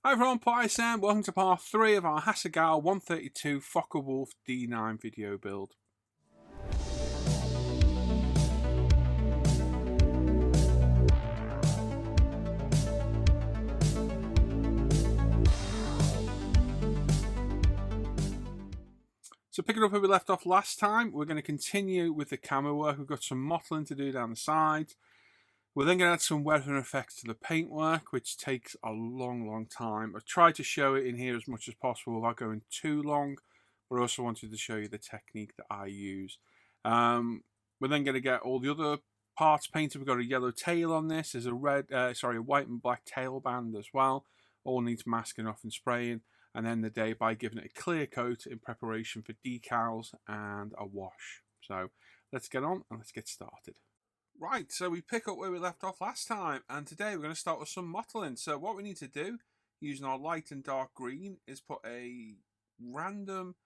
Hi everyone, Potty Sam. Welcome to part 3 of our Hasegawa 132 Focke-Wulf D9 video build. So picking up where we left off last time, we're going to continue with the camera work. We've got some mottling to do down the sides. We're then going to add some weathering effects to the paintwork, which takes a long time. I've tried to show it in here as much as possible without going too long, but I also wanted to show you the technique that I use. We're then going to get all the other parts painted. We've got a yellow tail on this. There's a white and black tail band as well. All needs masking off and spraying, and end the day by giving it a clear coat in preparation for decals and a wash. So let's get on and let's get started. Right, so we pick up where we left off last time, and today we're going to start with some mottling. So what we need to do, using our light and dark green, is put a random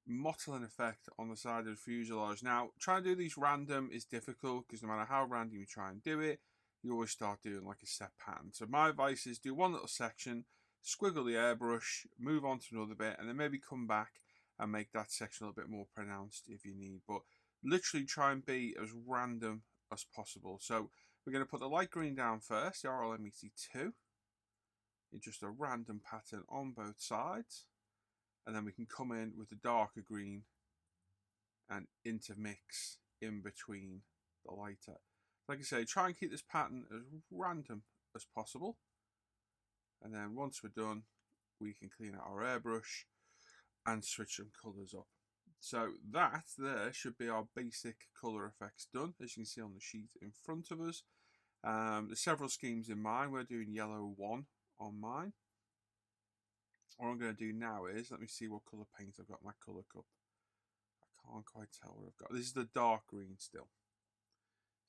mottling effect on the side of the fuselage. Now, trying to do these random is difficult, because no matter how random you try and do it, you always start doing like a set pattern. So my advice is do one little section, squiggle the airbrush, move on to another bit, and then maybe come back and make that section a little bit more pronounced if you need. But literally try and be as random as possible. So we're going to put the light green down first, the RLMET2, in just a random pattern on both sides, and then we can come in with the darker green and intermix in between the lighter. Like I say, try and keep this pattern as random as possible, and then once we're done, we can clean out our airbrush and switch some colours up. So that there should be our basic colour effects done, as you can see on the sheet in front of us. There's several schemes in mine. We're doing yellow 1 on mine. What I'm going to do now is, let me see what colour paint I've got in my colour cup. I can't quite tell what I've got. This is the dark green still.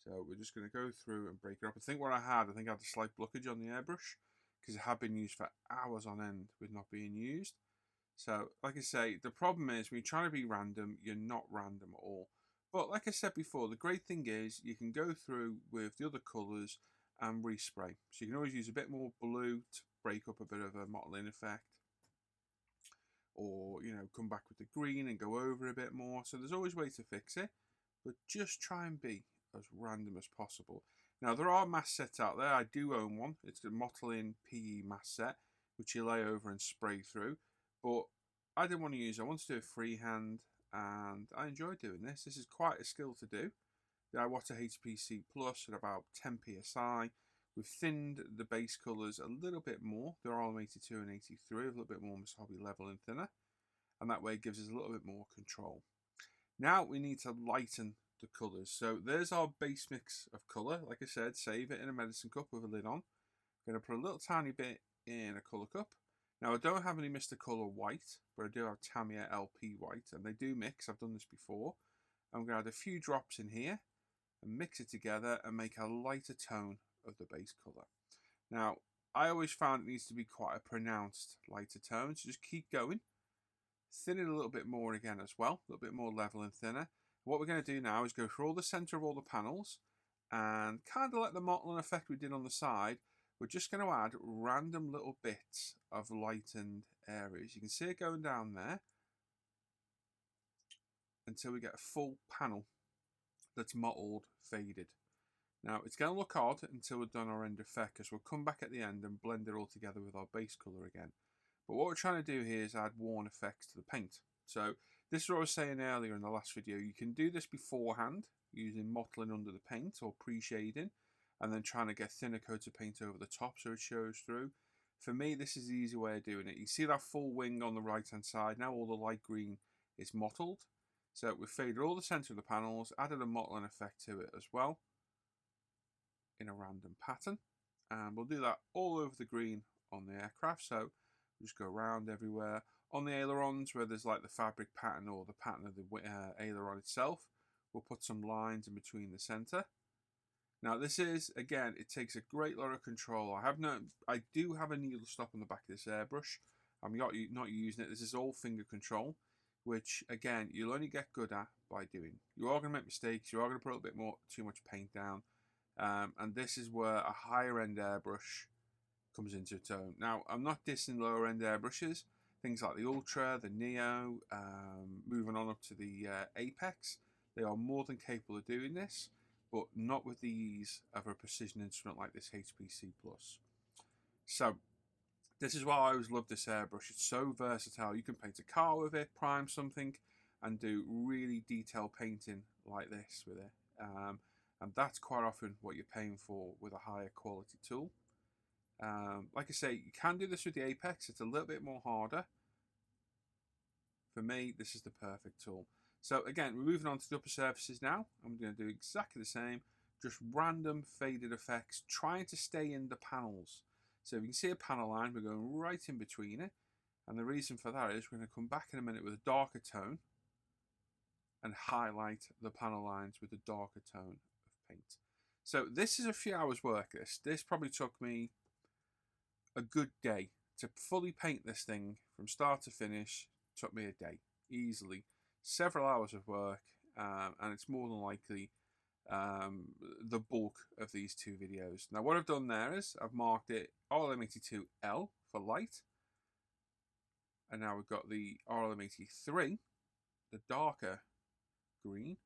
So we're just going to go through and break it up. I think I had a slight blockage on the airbrush, because it had been used for hours on end with not being used. So, like I say, the problem is when you're trying to be random, you're not random at all. But like I said before, the great thing is you can go through with the other colours and respray. So you can always use a bit more blue to break up a bit of a mottling effect. Or, come back with the green and go over a bit more. So there's always ways to fix it. But just try and be as random as possible. Now, there are mask sets out there. I do own one. It's the mottling PE mask set, which you lay over and spray through. But I didn't want to use it. I wanted to do it freehand, and I enjoy doing this. This is quite a skill to do. I watch a HPC Plus at about 10 psi. We've thinned the base colours a little bit more. They're all 82 and 83, a little bit more Musabi level and thinner. And that way it gives us a little bit more control. Now we need to lighten the colours. So there's our base mix of colour. Like I said, save it in a medicine cup with a lid on. I'm going to put a little tiny bit in a colour cup. Now, I don't have any Mr. Colour white, but I do have Tamiya LP white, and they do mix. I've done this before. I'm going to add a few drops in here and mix it together and make a lighter tone of the base colour. Now, I always found it needs to be quite a pronounced lighter tone, so just keep going. Thin it a little bit more again as well, a little bit more level and thinner. What we're going to do now is go through all the centre of all the panels and kind of like the mottling effect we did on the side. We're just going to add random little bits of lightened areas. You can see it going down there until we get a full panel that's mottled, faded. Now, it's going to look odd until we've done our end effect, because we'll come back at the end and blend it all together with our base colour again. But what we're trying to do here is add worn effects to the paint. So this is what I was saying earlier in the last video. You can do this beforehand using mottling under the paint or pre-shading, and then trying to get thinner coats of paint over the top so it shows through. For me, this is the easy way of doing it. You see that full wing on the right hand side. Now all the light green is mottled. So we've faded all the centre of the panels, added a mottling effect to it as well in a random pattern. And we'll do that all over the green on the aircraft. So we'll just go around everywhere. On the ailerons, where there's like the fabric pattern or the pattern of the aileron itself, we'll put some lines in between the centre. Now this is, again, it takes a great lot of control. I do have a needle stop on the back of this airbrush. I'm not using it. This is all finger control, which again, you'll only get good at by doing. You are going to make mistakes. You are going to put a little bit too much paint down. And this is where a higher end airbrush comes into its own. Now, I'm not dissing lower end airbrushes, things like the Ultra, the Neo, moving on up to the Apex. They are more than capable of doing this, but not with the ease of a precision instrument like this HPC Plus. So, this is why I always love this airbrush. It's so versatile. You can paint a car with it, prime something, and do really detailed painting like this with it. And that's quite often what you're paying for with a higher quality tool. Like I say, you can do this with the Apex. It's a little bit more harder. For me, this is the perfect tool. So again, we're moving on to the upper surfaces now. I'm going to do exactly the same, just random faded effects, trying to stay in the panels. So if you can see a panel line, we're going right in between it. And the reason for that is we're going to come back in a minute with a darker tone and highlight the panel lines with a darker tone of paint. So this is a few hours work. This probably took me a good day to fully paint this thing from start to finish. Took me a day easily, several hours of work, and it's more than likely the bulk of these two videos. Now what I've done there is I've marked it RLM82L for light, and now we've got the RLM83, the darker green,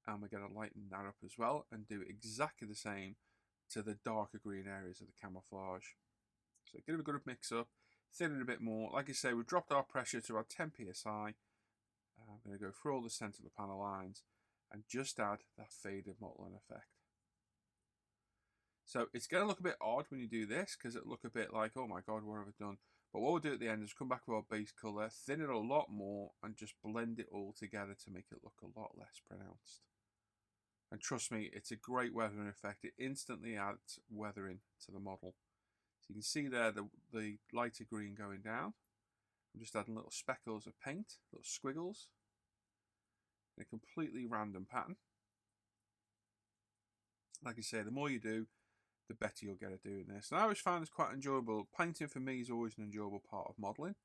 and we're going to lighten that up as well and do exactly the same to the darker green areas of the camouflage. So give it a good mix up, thin it a bit more. Like I say, we've dropped our pressure to about 10 psi. I'm going to go through all the centre of the panel lines and just add that faded mottling effect. So it's going to look a bit odd when you do this because it'll look a bit like, oh my god, what have I done? But what we'll do at the end is come back with our base colour, thin it a lot more, and just blend it all together to make it look a lot less pronounced. And trust me, it's a great weathering effect. It instantly adds weathering to the model. So you can see there the lighter green going down. I'm just adding little speckles of paint, little squiggles, in a completely random pattern. Like I say, the more you do, the better you'll get at doing this. And I always find this quite enjoyable. Painting for me is always an enjoyable part of modelling.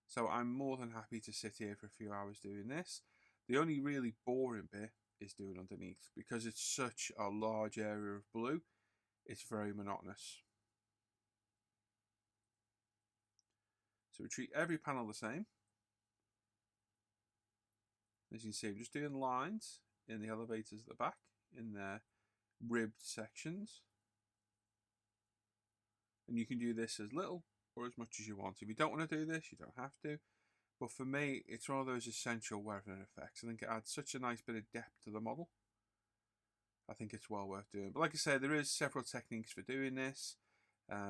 So I'm more than happy to sit here for a few hours doing this. The only really boring bit is doing underneath. Because it's such a large area of blue, it's very monotonous. So we treat every panel the same. As you can see, I'm just doing lines in the elevators at the back, in their ribbed sections. And you can do this as little or as much as you want. If you don't want to do this, you don't have to. But for me, it's one of those essential weathering effects. I think it adds such a nice bit of depth to the model. I think it's well worth doing. But like I said, there is several techniques for doing this.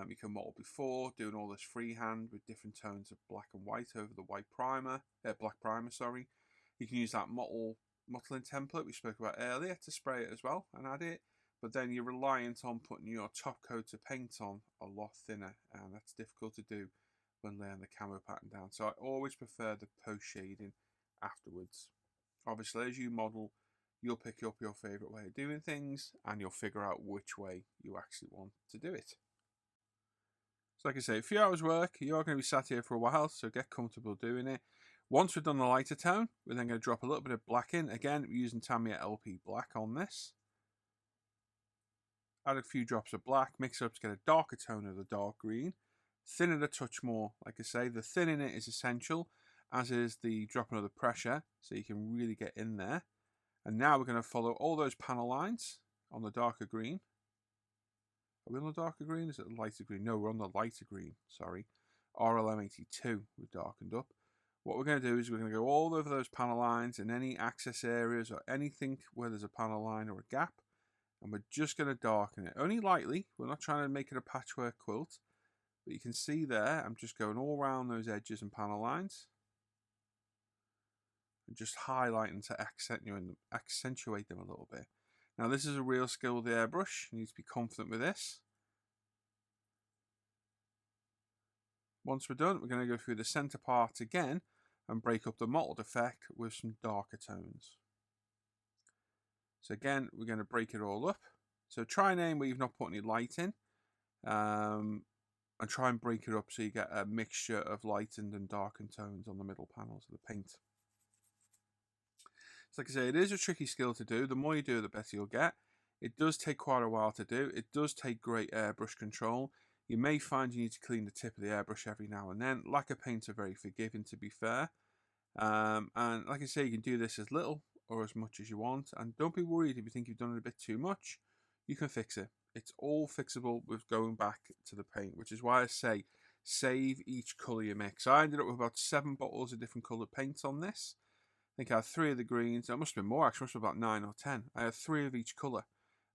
You can model before, doing all this freehand with different tones of black and white over the white primer, black primer, sorry. You can use that mottling template we spoke about earlier to spray it as well and add it. But then you're reliant on putting your top coat of paint on a lot thinner, and that's difficult to do when laying the camo pattern down. So I always prefer the post shading afterwards. Obviously, as you model, you'll pick up your favourite way of doing things, and you'll figure out which way you actually want to do it. So like I say, a few hours work, you are going to be sat here for a while, so get comfortable doing it. Once we've done the lighter tone, we're then going to drop a little bit of black in. Again, we're using Tamiya LP black on this. Add a few drops of black, mix it up to get a darker tone of the dark green. Thin it a touch more. Like I say, the thinning it is essential, as is the dropping of the pressure, so you can really get in there. And now we're going to follow all those panel lines on the darker green. Are we on the darker green? Is it the lighter green? No, we're on the lighter green, sorry. RLM82 we've darkened up. What we're going to do is we're going to go all over those panel lines in any access areas or anything where there's a panel line or a gap. And we're just going to darken it. Only lightly. We're not trying to make it a patchwork quilt. But you can see there, I'm just going all around those edges and panel lines. And just highlighting to accentuate them a little bit. Now this is a real skill with the airbrush. You need to be confident with this. Once we're done, we're going to go through the center part again and break up the mottled effect with some darker tones. So again, we're going to break it all up. So try and aim where you've not put any light in. And try and break it up so you get a mixture of lightened and darkened tones on the middle panels of the paint. So like I say, it is a tricky skill to do. The more you do, the better you'll get. It does take quite a while to do. It does take great airbrush control. You may find you need to clean the tip of the airbrush every now and then. Lacquer paints are very forgiving, to be fair. And like I say, you can do this as little or as much as you want. And don't be worried if you think you've done it a bit too much. You can fix it. It's all fixable with going back to the paint, which is why I say save each colour you mix. I ended up with about 7 bottles of different coloured paints on this. I think I had 3 of the greens. It must have been more, actually. It must have been about 9 or 10. I had 3 of each colour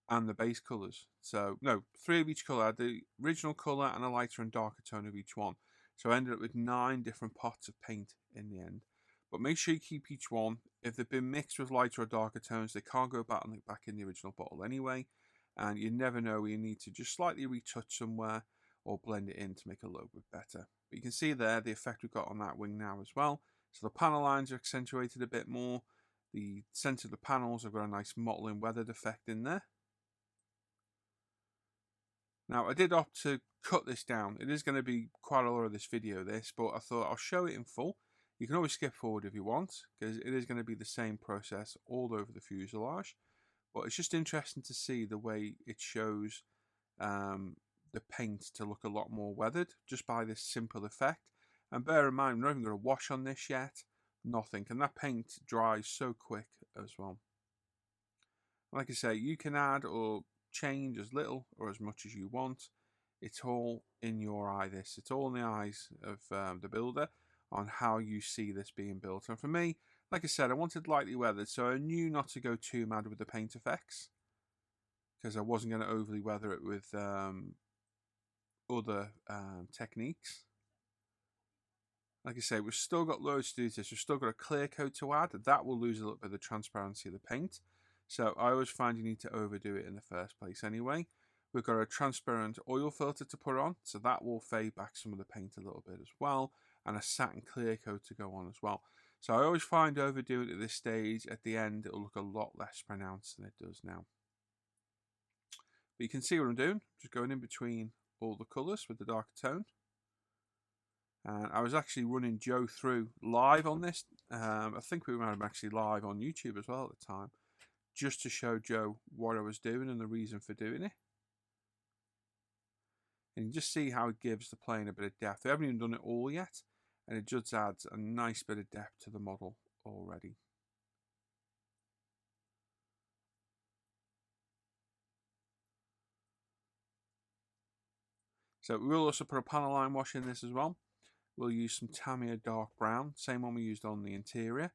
and the base colours. So, no, 3 of each colour. I had the original colour and a lighter and darker tone of each one. So I ended up with 9 different pots of paint in the end. But make sure you keep each one. If they've been mixed with lighter or darker tones, they can't go back in the original bottle anyway. And you never know where you need to just slightly retouch somewhere or blend it in to make it a little bit better. But you can see there the effect we've got on that wing now as well. So the panel lines are accentuated a bit more. The centre of the panels have got a nice mottling weathered effect in there. Now I did opt to cut this down. It is going to be quite a lot of this video, but I thought I'll show it in full. You can always skip forward if you want, because it is going to be the same process all over the fuselage. But it's just interesting to see the way it shows the paint to look a lot more weathered just by this simple effect. And bear in mind, we're not even going to wash on this yet. Nothing. And that paint dries so quick as well. Like I say, you can add or change as little or as much as you want. It's all in your eye, this. It's all in the eyes of the builder on how you see this being built. And for me, like I said, I wanted lightly weathered, so I knew not to go too mad with the paint effects, because I wasn't going to overly weather it with other techniques. Like I say, we've still got loads to do this. We've still got a clear coat to add. That will lose a little bit of the transparency of the paint. So I always find you need to overdo it in the first place anyway. We've got a transparent oil filter to put on, so that will fade back some of the paint a little bit as well, and a satin clear coat to go on as well. So I always find overdoing it at this stage. At the end, it'll look a lot less pronounced than it does now. But you can see what I'm doing, just going in between all the colours with the darker tone. And I was actually running Joe through live on this. I think we might have actually live on YouTube as well at the time, just to show Joe what I was doing and the reason for doing it. And you just see how it gives the plane a bit of depth. I haven't even done it all yet, and it just adds a nice bit of depth to the model already. So we will also put a panel line wash in this as well. We'll use some Tamiya dark brown, same one we used on the interior.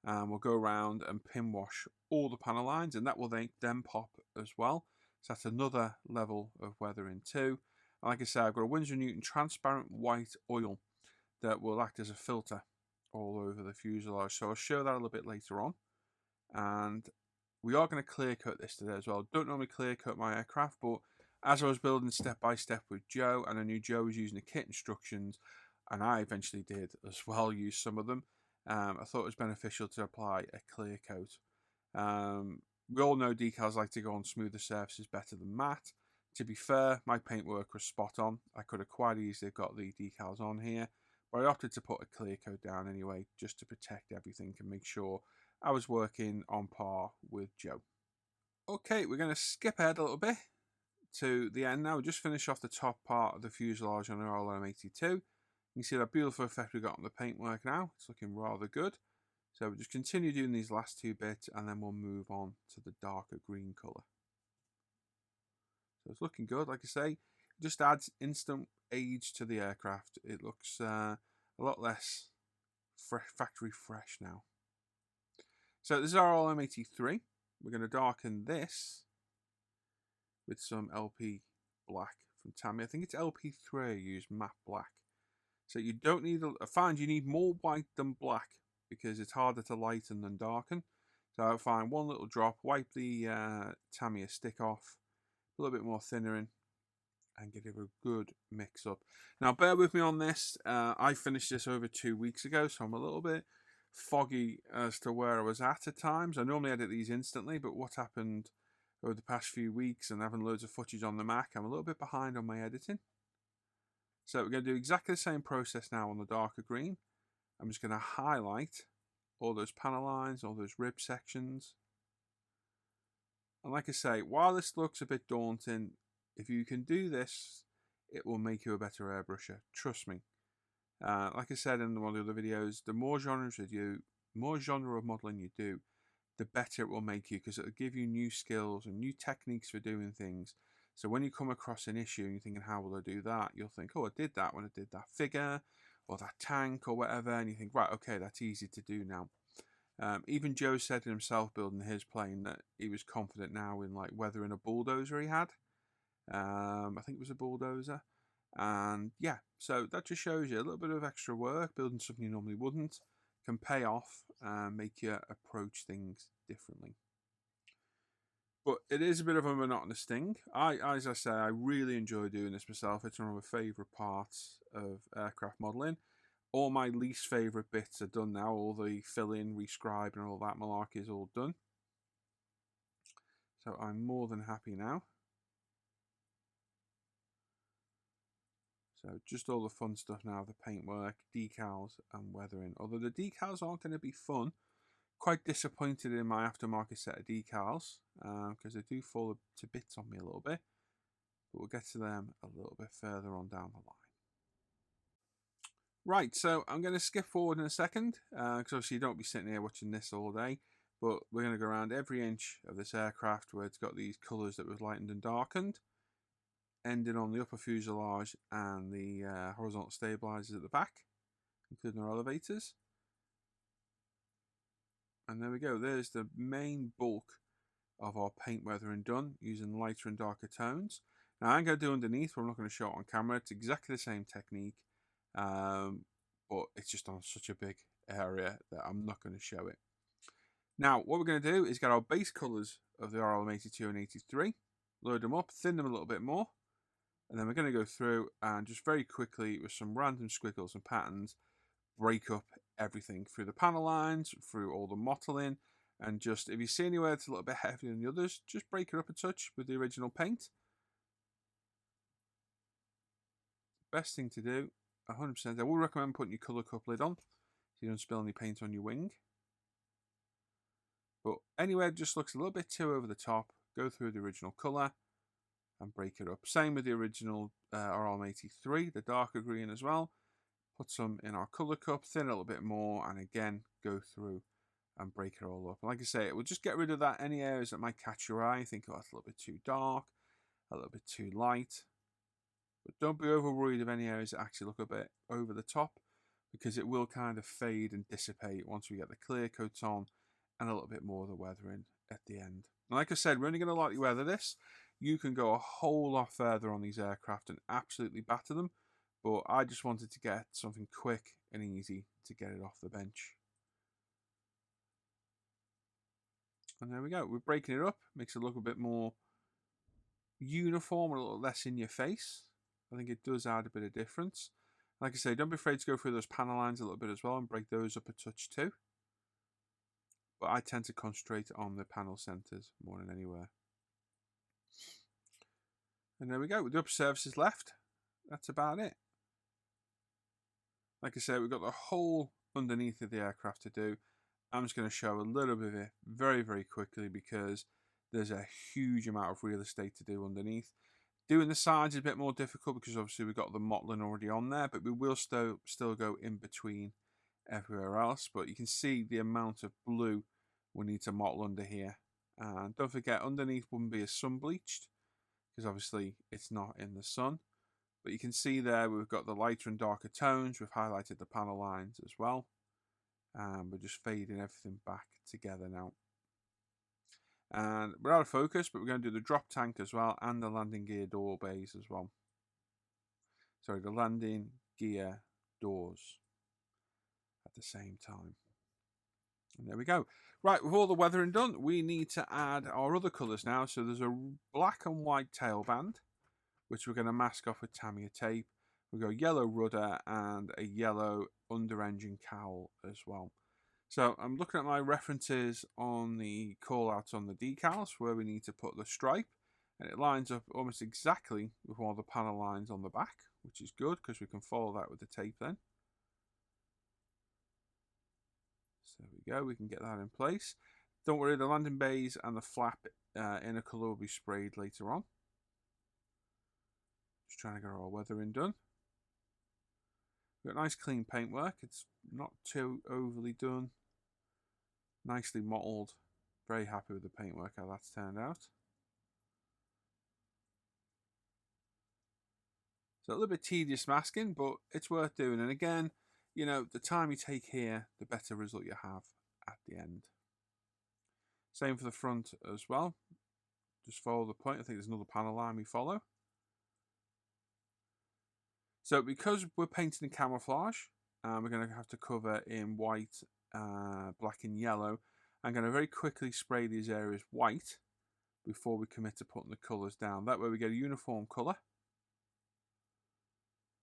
We'll go around and pin wash all the panel lines, and that will then pop as well. So that's another level of weathering too. And like I said, I've got a Winsor & Newton transparent white oil that will act as a filter all over the fuselage. So I'll show that a little bit later on. And we are going to clear coat this today as well. Don't normally clear coat my aircraft, but as I was building step by step with Joe, and I knew Joe was using the kit instructions, and I eventually did as well use some of them, I thought it was beneficial to apply a clear coat. We all know decals like to go on smoother surfaces better than matte. To be fair, my paintwork was spot on. I could have quite easily got the decals on here, but I opted to put a clear coat down anyway, just to protect everything and make sure I was working on par with Joe. Okay, we're going to skip ahead a little bit to the end now. We'll just finish off the top part of the fuselage on our LM82. You can see that beautiful effect we got on the paintwork now. It's looking rather good. So we'll just continue doing these last 2 bits, and then we'll move on to the darker green colour. So it's looking good, like I say. It just adds instant age to the aircraft. It looks a lot less factory fresh now. So this is our LM83. We're going to darken this with some LP black from Tamiya. I think it's LP3 I use, matte black. So you don't need, I find you need more white than black because it's harder to lighten than darken. So I'll find one little drop, wipe the Tamiya stick off, a little bit more thinner in, and give it a good mix up. Now bear with me on this. I finished this over 2 weeks ago, so I'm a little bit foggy as to where I was at times. I normally edit these instantly, but what happened over the past few weeks and having loads of footage on the Mac, I'm a little bit behind on my editing. So we're going to do exactly the same process now on the darker green. I'm just going to highlight all those panel lines, all those rib sections. And like I say, while this looks a bit daunting, if you can do this it will make you a better airbrusher. Trust me. Like I said in one of the other videos, the more genres you do, more genre of modelling you do, the better it will make you, because it'll give you new skills and new techniques for doing things. So when you come across an issue and you're thinking, how will I do that? You'll think, oh, I did that when I did that figure or that tank or whatever. And you think, right, okay, that's easy to do now. Even Joe said to himself building his plane that he was confident now in like weathering a bulldozer he had. I think it was a bulldozer. And yeah, so that just shows you a little bit of extra work, building something you normally wouldn't, can pay off and make you approach things differently. But it is a bit of a monotonous thing. As I say, I really enjoy doing this myself. It's one of my favourite parts of aircraft modelling. All my least favourite bits are done now. All the fill-in, rescribe and all that malarkey is all done. So I'm more than happy now. So just all the fun stuff now, the paintwork, decals and weathering. Although the decals aren't going to be fun. Quite disappointed in my aftermarket set of decals because they do fall to bits on me a little bit. But we'll get to them a little bit further on down the line. Right, so I'm going to skip forward in a second because obviously you don't be sitting here watching this all day. But we're going to go around every inch of this aircraft where it's got these colours that was lightened and darkened, ending on the upper fuselage and the horizontal stabilisers at the back, including our elevators. And there we go, there's the main bulk of our paint weathering done using lighter and darker tones. Now I'm going to do underneath, but I'm not going to show it on camera. It's exactly the same technique, but it's just on such a big area that I'm not going to show it. Now what we're going to do is get our base colours of the RLM82 and 83, load them up, thin them a little bit more, and then we're going to go through and just very quickly with some random squiggles and patterns break up everything through the panel lines, through all the mottling, and just if you see anywhere it's a little bit heavier than the others, just break it up a touch with the original paint. Best thing to do, 100%. I will recommend putting your colour cup lid on so you don't spill any paint on your wing. But anywhere it just looks a little bit too over the top, go through the original colour and break it up. Same with the original RLM83, the darker green as well. Put some in our colour cup, thin a little bit more, and again go through and break it all up. And like I say, it will just get rid of that any areas that might catch your eye. Think, oh, it's a little bit too dark, a little bit too light. But don't be over worried of any areas that actually look a bit over the top, because it will kind of fade and dissipate once we get the clear coats on and a little bit more of the weathering at the end. And like I said, we're only going to lightly weather this. You can go a whole lot further on these aircraft and absolutely batter them. But I just wanted to get something quick and easy to get it off the bench. And there we go. We're breaking it up. Makes it look a bit more uniform, a little less in your face. I think it does add a bit of difference. Like I say, don't be afraid to go through those panel lines a little bit as well and break those up a touch too. But I tend to concentrate on the panel centers more than anywhere. And there we go. With the upper surfaces left, that's about it. Like I said, we've got the whole underneath of the aircraft to do. I'm just going to show a little bit of it very, very quickly because there's a huge amount of real estate to do underneath. Doing the sides is a bit more difficult because obviously we've got the mottling already on there, but we will still go in between everywhere else. But you can see the amount of blue we need to mottle under here. And don't forget, underneath wouldn't be as sun bleached because obviously it's not in the sun. But you can see there we've got the lighter and darker tones. We've highlighted the panel lines as well. And we're just fading everything back together now. And we're out of focus, but we're going to do the drop tank as well and the landing gear door bays as well. Sorry, the landing gear doors at the same time. And there we go. Right, with all the weathering done, we need to add our other colours now. So there's a black and white tailband, which we're going to mask off with Tamiya tape. We've got yellow rudder and a yellow under-engine cowl as well. So I'm looking at my references on the call-outs on the decals where we need to put the stripe. And it lines up almost exactly with one of the panel lines on the back, which is good because we can follow that with the tape then. So there we go, we can get that in place. Don't worry, the landing bays and the flap inner colour will be sprayed later on. Just trying to get our weathering done. We've got nice clean paintwork. It's not too overly done. Nicely mottled. Very happy with the paintwork, how that's turned out. So a little bit tedious masking, but it's worth doing. And again, you know, the time you take here, the better result you have at the end. Same for the front as well. Just follow the point. I think there's another panel line we follow. So because we're painting in camouflage, we're going to have to cover in white, black and yellow. I'm going to very quickly spray these areas white before we commit to putting the colours down. That way we get a uniform colour.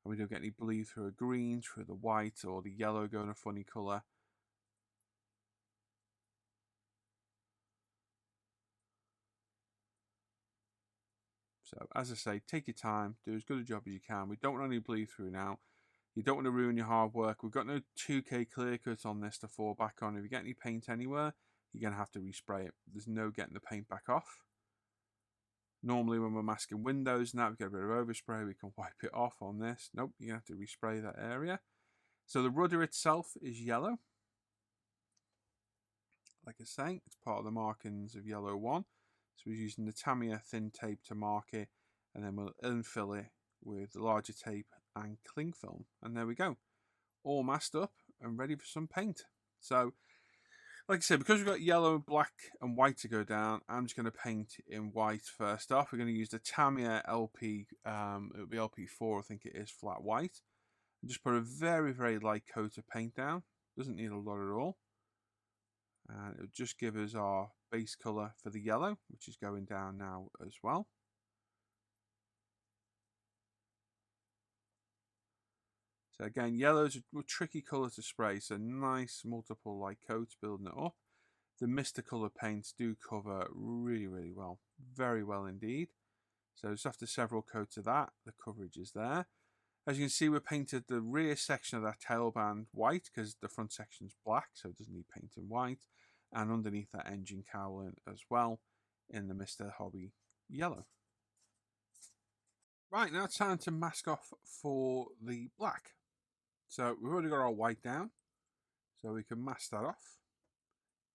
And we don't get any bleed through a green, through the white, or the yellow going a funny colour. So as I say, take your time, do as good a job as you can. We don't want any bleed through now. You don't want to ruin your hard work. We've got no 2K clear coat on this to fall back on. If you get any paint anywhere, you're going to have to respray it. There's no getting the paint back off. Normally when we're masking windows and that, we get a bit of overspray, we can wipe it off. On this. Nope, you're going to have to respray that area. So the rudder itself is yellow. Like I say, it's part of the markings of yellow 1. So we're using the Tamiya thin tape to mark it, and then we'll infill it with larger tape and cling film. And there we go. All masked up and ready for some paint. So, like I said, because we've got yellow, black and white to go down, I'm just going to paint in white first off. We're going to use the Tamiya LP, it'll be LP4, I think it is, flat white. And just put a very, very light coat of paint down. Doesn't need a lot at all. And it'll just give us our base colour for the yellow, which is going down now as well. So again, yellow is a tricky colour to spray, so nice multiple light coats building it up. The Mr. Colour paints do cover really, really well. Very well indeed. So just after several coats of that, the coverage is there. As you can see, we painted the rear section of that tailband white because the front section is black, so it doesn't need painting white. And underneath that engine cowling as well in the Mr. Hobby yellow. Right, now it's time to mask off for the black. So we've already got our white down, so we can mask that off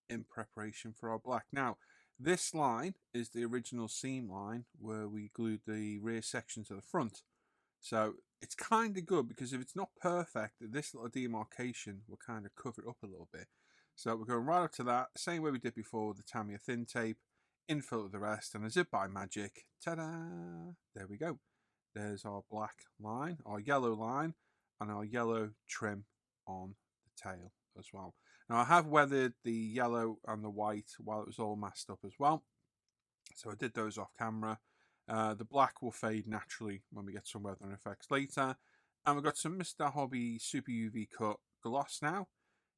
in preparation for our black. Now, this line is the original seam line where we glued the rear section to the front. So it's kind of good because if it's not perfect, this little demarcation will kind of cover it up a little bit. So we're going right up to that, same way we did before with the Tamiya thin tape, infill with the rest, and as if by magic, ta-da, there we go. There's our black line, our yellow line, and our yellow trim on the tail as well. Now I have weathered the yellow and the white while it was all masked up as well. So I did those off camera. The black will fade naturally when we get some weathering effects later. And we've got some Mr. Hobby Super UV Cut gloss now.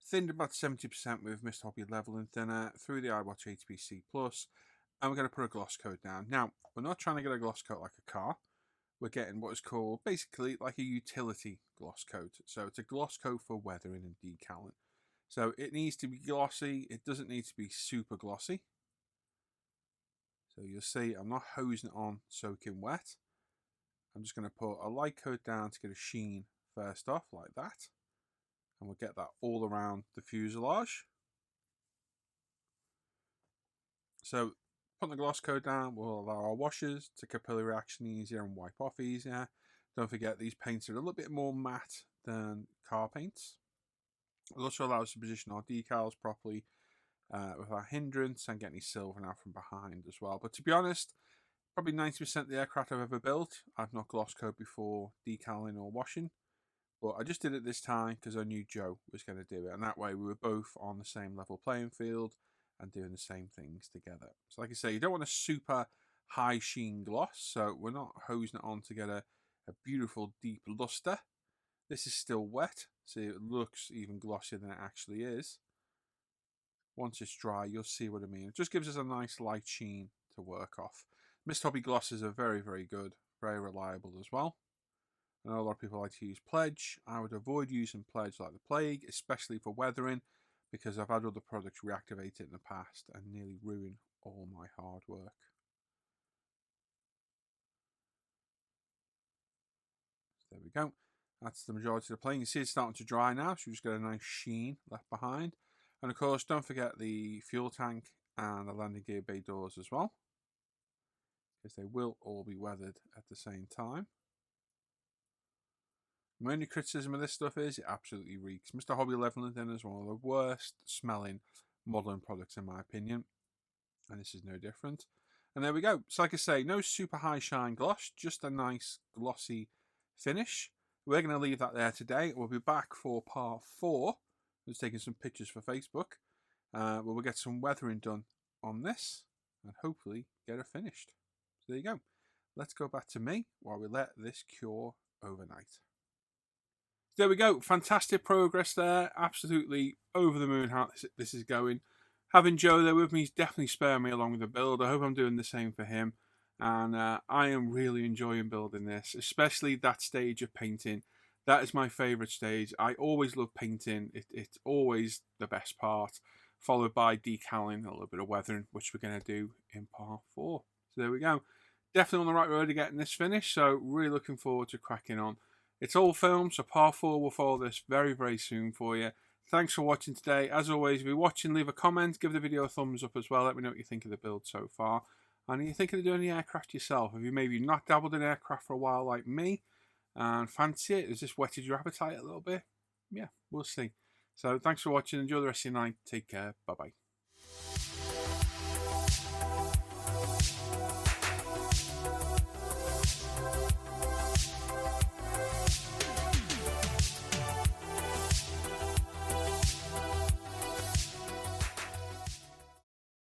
Thinned about 70% with Mr. Hobby Leveling Thinner through the iWatch HPC Plus. And we're going to put a gloss coat down. Now, we're not trying to get a gloss coat like a car. We're getting what is called basically like a utility gloss coat. So it's a gloss coat for weathering and decaling. So it needs to be glossy. It doesn't need to be super glossy. So you'll see I'm not hosing it on soaking wet. I'm just going to put a light coat down to get a sheen first off like that. And we'll get that all around the fuselage. So putting the gloss coat down will allow our washers to capillary reaction easier and wipe off easier. Don't forget these paints are a little bit more matte than car paints. It also allows us to position our decals properly without hindrance and get any silver out from behind as well. But to be honest, probably 90% of the aircraft I've ever built, I've not gloss coat before decaling or washing. But I just did it this time because I knew Joe was going to do it. And that way we were both on the same level playing field and doing the same things together. So like I say, you don't want a super high sheen gloss. So we're not hosing it on to get a beautiful deep luster. This is still wet, so it looks even glossier than it actually is. Once it's dry, you'll see what I mean. It just gives us a nice light sheen to work off. Mr. Hobby glosses are very, very good. Very reliable as well. I know a lot of people like to use Pledge. I would avoid using Pledge like the plague, especially for weathering, because I've had other products reactivate it in the past and nearly ruin all my hard work. There we go. That's the majority of the plane. You see it's starting to dry now, so you just got a nice sheen left behind. And of course, don't forget the fuel tank and the landing gear bay doors as well, because they will all be weathered at the same time. My only criticism of this stuff is it absolutely reeks. Mr. Hobby Leveling Thinner is one of the worst smelling modelling products in my opinion, and this is no different. And there we go. So like I say, no super high shine gloss, just a nice glossy finish. We're going to leave that there today. We'll be back for part 4. Just taking some pictures for Facebook. Where we'll get some weathering done on this and hopefully get it finished. So there you go. Let's go back to me while we let this cure overnight. There we go. Fantastic progress there. Absolutely over the moon how this is going. Having Joe there with me is definitely sparing me along with the build. I hope I'm doing the same for him. And I am really enjoying building this, especially that stage of painting. That is my favourite stage. I always love painting. It's always the best part, followed by decaling, a little bit of weathering, which we're going to do in part 4. So there we go. Definitely on the right road to getting this finished, so really looking forward to cracking on. It's all filmed, so part 4 will follow this very, very soon for you. Thanks for watching today. As always, if you're watching, leave a comment, give the video a thumbs up as well. Let me know what you think of the build so far. And are you thinking of doing the aircraft yourself? Have you maybe not dabbled in aircraft for a while like me and fancy it? Has this whetted your appetite a little bit? Yeah, we'll see. So thanks for watching. Enjoy the rest of your night. Take care. Bye-bye.